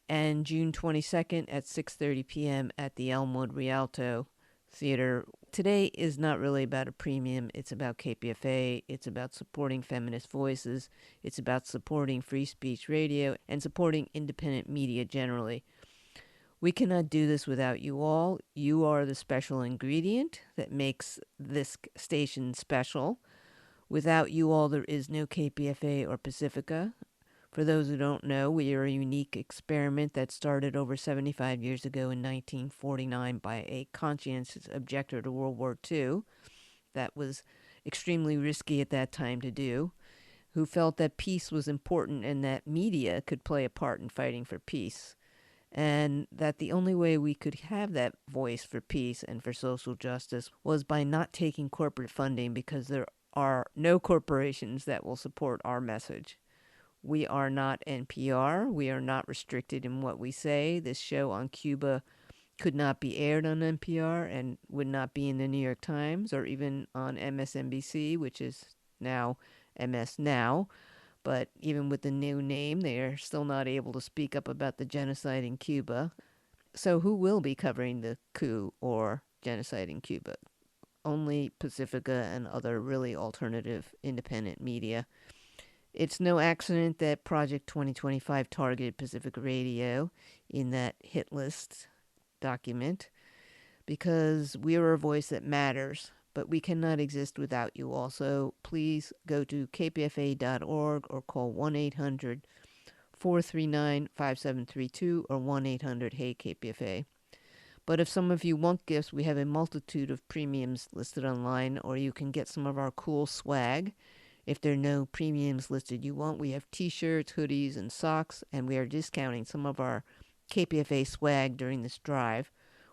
And June 22nd at 6:30 p.m. at the Elmwood Rialto Theater. Today is not really about a premium. It's about KPFA. It's about supporting feminist voices. It's about supporting free speech radio and supporting independent media generally. We cannot do this without you all. You are the special ingredient that makes this station special. Without you all, there is no KPFA or Pacifica. For those who don't know, we are a unique experiment that started over 75 years ago in 1949 by a conscientious objector to World War II. That was extremely risky at that time to do, who felt that peace was important and that media could play a part in fighting for peace, and that the only way we could have that voice for peace and for social justice was by not taking corporate funding, because there are no corporations that will support our message. We are not NPR. We are not restricted in what we say. This show on Cuba could not be aired on NPR and would not be in the New York Times or even on MSNBC, which is now MS Now. But even with the new name, they are still not able to speak up about the genocide in Cuba. So who will be covering the coup or genocide in Cuba? Only Pacifica and other really alternative independent media. It's no accident that Project 2025 targeted Pacific Radio in that hit list document, because we are a voice that matters, but we cannot exist without you all. So please go to kpfa.org or call 1-800-439-5732 or 1-800-HEY-KPFA. But if some of you want gifts, we have a multitude of premiums listed online, or you can get some of our cool swag. If there are no premiums listed you want, we have t-shirts, hoodies, and socks, and we are discounting some of our KPFA swag during this drive.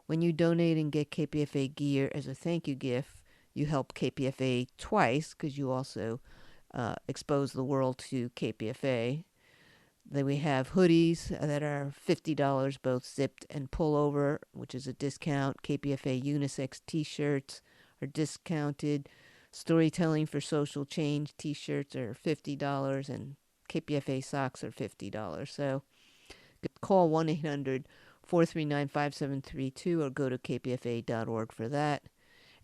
When you donate and get KPFA gear as a thank you gift, you help KPFA twice, because you also expose the world to KPFA. Then we have hoodies that are $50, both zipped and pullover, which is a discount. KPFA unisex t-shirts are discounted. Storytelling for Social Change t-shirts are $50, and KPFA socks are $50. So call 1-800-439-5732 or go to kpfa.org for that.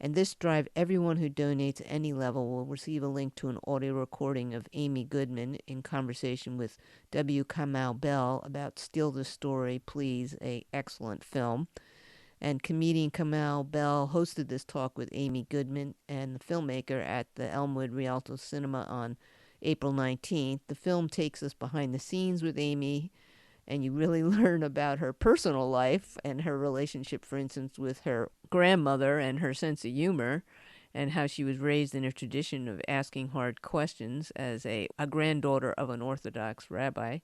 And this drive, everyone who donates at any level will receive a link to an audio recording of Amy Goodman in conversation with W. Kamau Bell about Steal the Story, Please, a excellent film. And comedian Kamal Bell hosted this talk with Amy Goodman and the filmmaker at the Elmwood Rialto Cinema on April 19th. The film takes us behind the scenes with Amy, and you really learn about her personal life and her relationship, for instance, with her grandmother and her sense of humor, and how she was raised in a tradition of asking hard questions as a granddaughter of an Orthodox rabbi.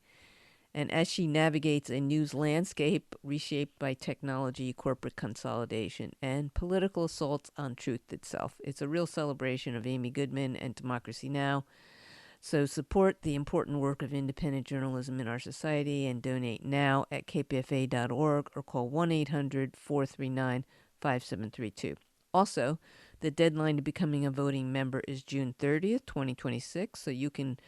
And as she navigates a news landscape reshaped by technology, corporate consolidation, and political assaults on truth itself. It's a real celebration of Amy Goodman and Democracy Now! So support the important work of independent journalism in our society and donate now at kpfa.org or call 1-800-439-5732. Also, the deadline to becoming a voting member is June 30th, 2026, so you can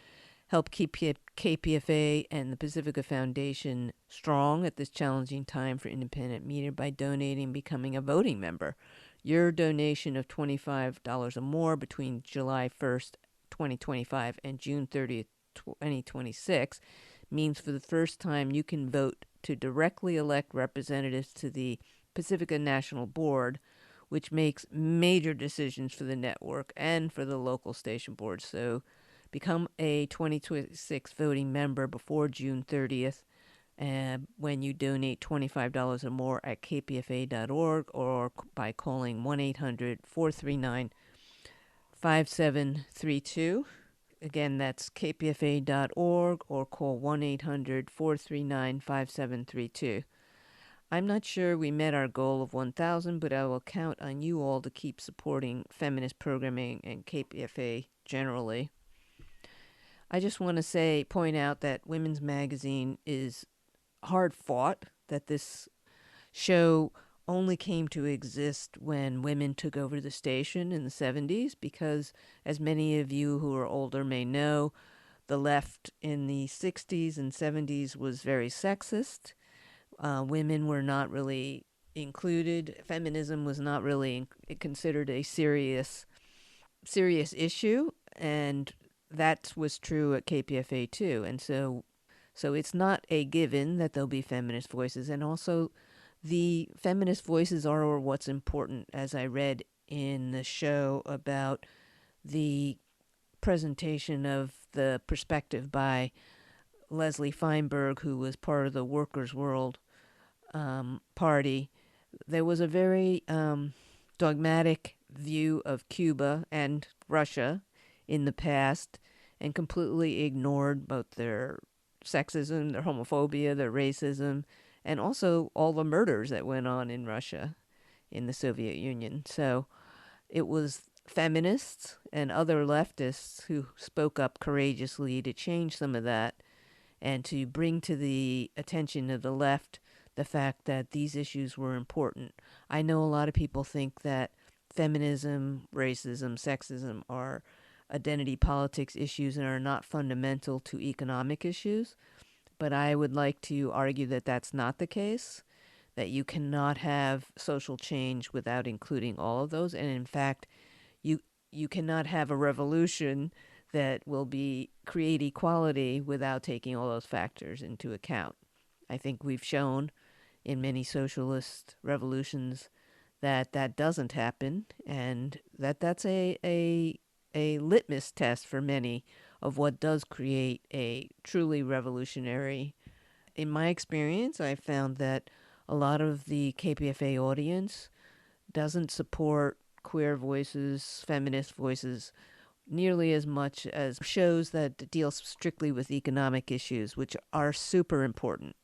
help keep KPFA and the Pacifica Foundation strong at this challenging time for independent media by donating and becoming a voting member. Your donation of $25 or more between July 1st, 2025 and June 30th, 2026 means for the first time you can vote to directly elect representatives to the Pacifica National Board, which makes major decisions for the network and for the local station board. So become a 2026 voting member before June 30th when you donate $25 or more at kpfa.org or by calling 1-800-439-5732. Again, that's kpfa.org or call 1-800-439-5732. I'm not sure we met our goal of 1,000, but I will count on you all to keep supporting feminist programming and KPFA generally. I just want to point out that Women's Magazine is hard fought, that this show only came to exist when women took over the station in the 70s, because as many of you who are older may know, the left in the 60s and 70s was very sexist. Women were not really included. Feminism was not really considered a serious issue, and that was true at KPFA too. And so it's not a given that there'll be feminist voices. And also the feminist voices are what's important, as I read in the show about the presentation of the perspective by Leslie Feinberg, who was part of the Workers' World Party. There was a very dogmatic view of Cuba and Russia in the past, and completely ignored both their sexism, their homophobia, their racism, and also all the murders that went on in Russia in the Soviet Union. So it was feminists and other leftists who spoke up courageously to change some of that and to bring to the attention of the left the fact that these issues were important. I know a lot of people think that feminism, racism, sexism are identity politics issues and are not fundamental to economic issues, but I would like to argue that that's not the case, that you cannot have social change without including all of those, and in fact, you cannot have a revolution that will create equality without taking all those factors into account. I think we've shown in many socialist revolutions that doesn't happen, and that's a litmus test for many of what does create a truly revolutionary. In my experience, I found that a lot of the KPFA audience doesn't support queer voices, feminist voices, nearly as much as shows that deal strictly with economic issues, which are super important.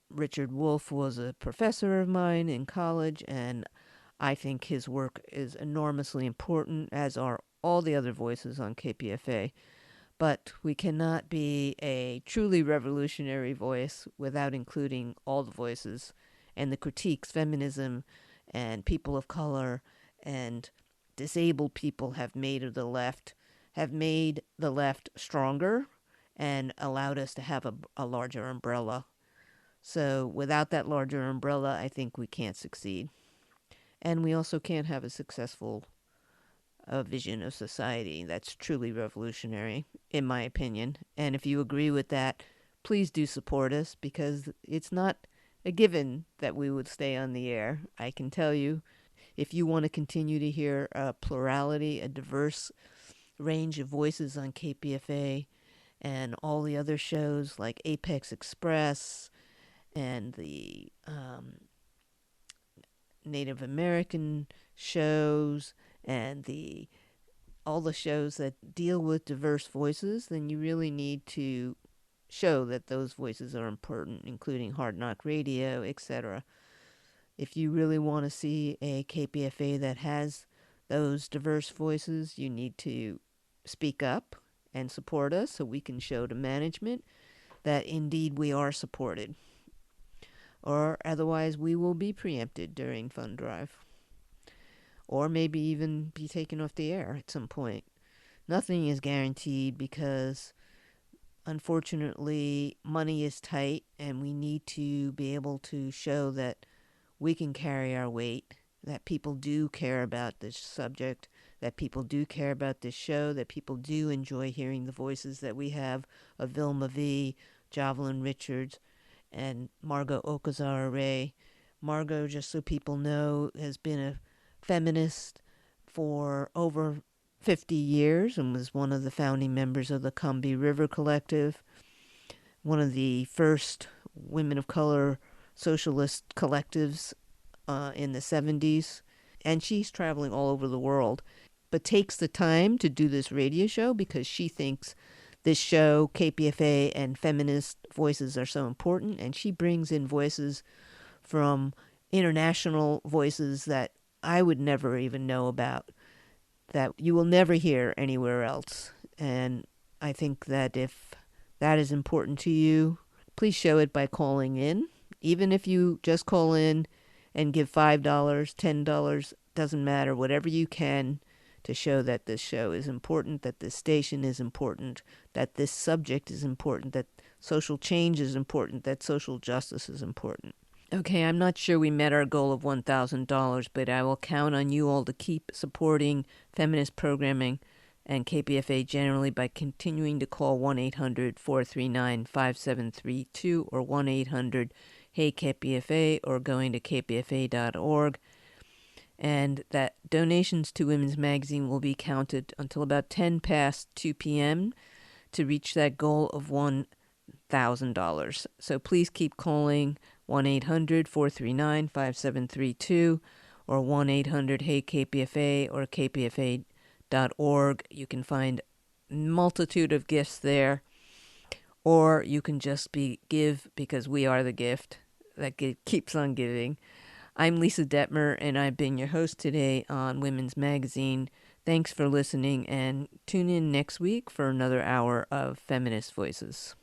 Richard Wolff was a professor of mine in college, and I think his work is enormously important, as are all the other voices on KPFA. But we cannot be a truly revolutionary voice without including all the voices and the critiques feminism and people of color and disabled people have made the left stronger and allowed us to have a larger umbrella. So without that larger umbrella, I think we can't succeed. And we also can't have a successful vision of society that's truly revolutionary, in my opinion. And if you agree with that, please do support us, because it's not a given that we would stay on the air. I can tell you, if you want to continue to hear a plurality, a diverse range of voices on KPFA and all the other shows like Apex Express and the Native American shows and all the shows that deal with diverse voices, then you really need to show that those voices are important, including Hard Knock Radio, etc. If you really want to see a KPFA that has those diverse voices, you need to speak up and support us so we can show to management that indeed we are supported. Or otherwise we will be preempted during fund drive. Or maybe even be taken off the air at some point. Nothing is guaranteed because unfortunately money is tight and we need to be able to show that we can carry our weight, that people do care about this subject, that people do care about this show, that people do enjoy hearing the voices that we have of Vilma V, Jovelyn Richards, and Margot Okazara-Ray. Margot, just so people know, has been a feminist for over 50 years and was one of the founding members of the Combahee River Collective, one of the first women of color socialist collectives in the 70s. And she's traveling all over the world, but takes the time to do this radio show because she thinks this show, KPFA, and feminist voices are so important, and she brings in voices from international voices that I would never even know about, that you will never hear anywhere else. And I think that if that is important to you, please show it by calling in. Even if you just call in and give $5, $10, doesn't matter, whatever you can to show that this show is important, that this station is important, that this subject is important, that social change is important, that social justice is important. Okay, I'm not sure we met our goal of $1,000, but I will count on you all to keep supporting feminist programming and KPFA generally by continuing to call 1-800-439-5732 or 1-800-HEY-KPFA or going to kpfa.org. And that donations to Women's Magazine will be counted until about 10 past 2 p.m. to reach that goal of $1,000. So please keep calling 1-800-439-5732 or 1-800-HEY-KPFA or kpfa.org. You can find a multitude of gifts there, or you can just give because we are the gift that keeps on giving. I'm Lisa Detmer, and I've been your host today on Women's Magazine. Thanks for listening, and tune in next week for another hour of Feminist Voices.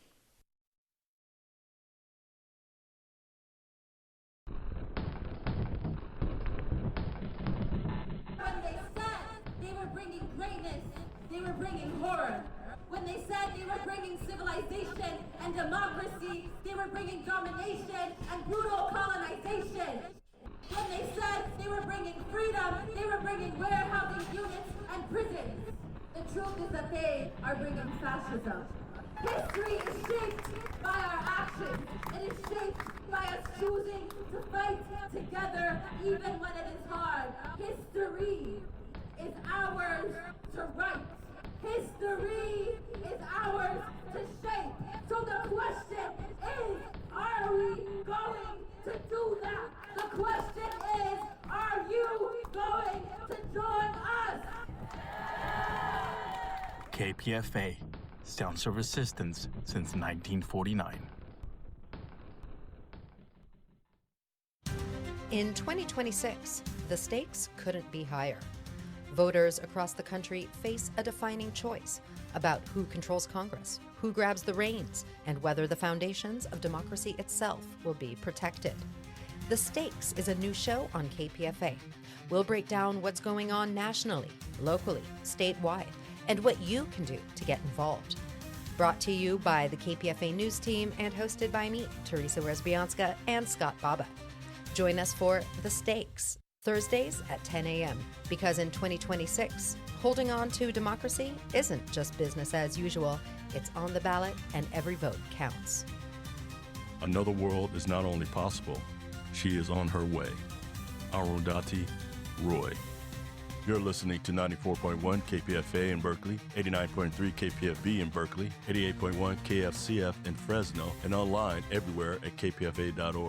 When they said they were bringing greatness, they were bringing horror. When they said they were bringing civilization and democracy, they were bringing domination and brutal colonization. When they said they were bringing freedom, they were bringing warehousing units and prisons. The truth is that they are bringing fascism. History is shaped by our actions. It is shaped by us choosing to fight together even when it is hard. History is ours to write. History is ours to shape. So the question is, are we going to do that? The question is, are you going to join us? KPFA, Sounds of Resistance since 1949. In 2026, the stakes couldn't be higher. Voters across the country face a defining choice about who controls Congress, who grabs the reins, and whether the foundations of democracy itself will be protected. The Stakes is a new show on KPFA. We'll break down what's going on nationally, locally, statewide, and what you can do to get involved. Brought to you by the KPFA News Team and hosted by me, Teresa Wierzbianska, and Scott Baba. Join us for The Stakes, Thursdays at 10 a.m. Because in 2026, holding on to democracy isn't just business as usual. It's on the ballot, and every vote counts. Another world is not only possible, she is on her way. Arundhati Roy. You're listening to 94.1 KPFA in Berkeley, 89.3 KPFB in Berkeley, 88.1 KFCF in Fresno, and online everywhere at kpfa.org.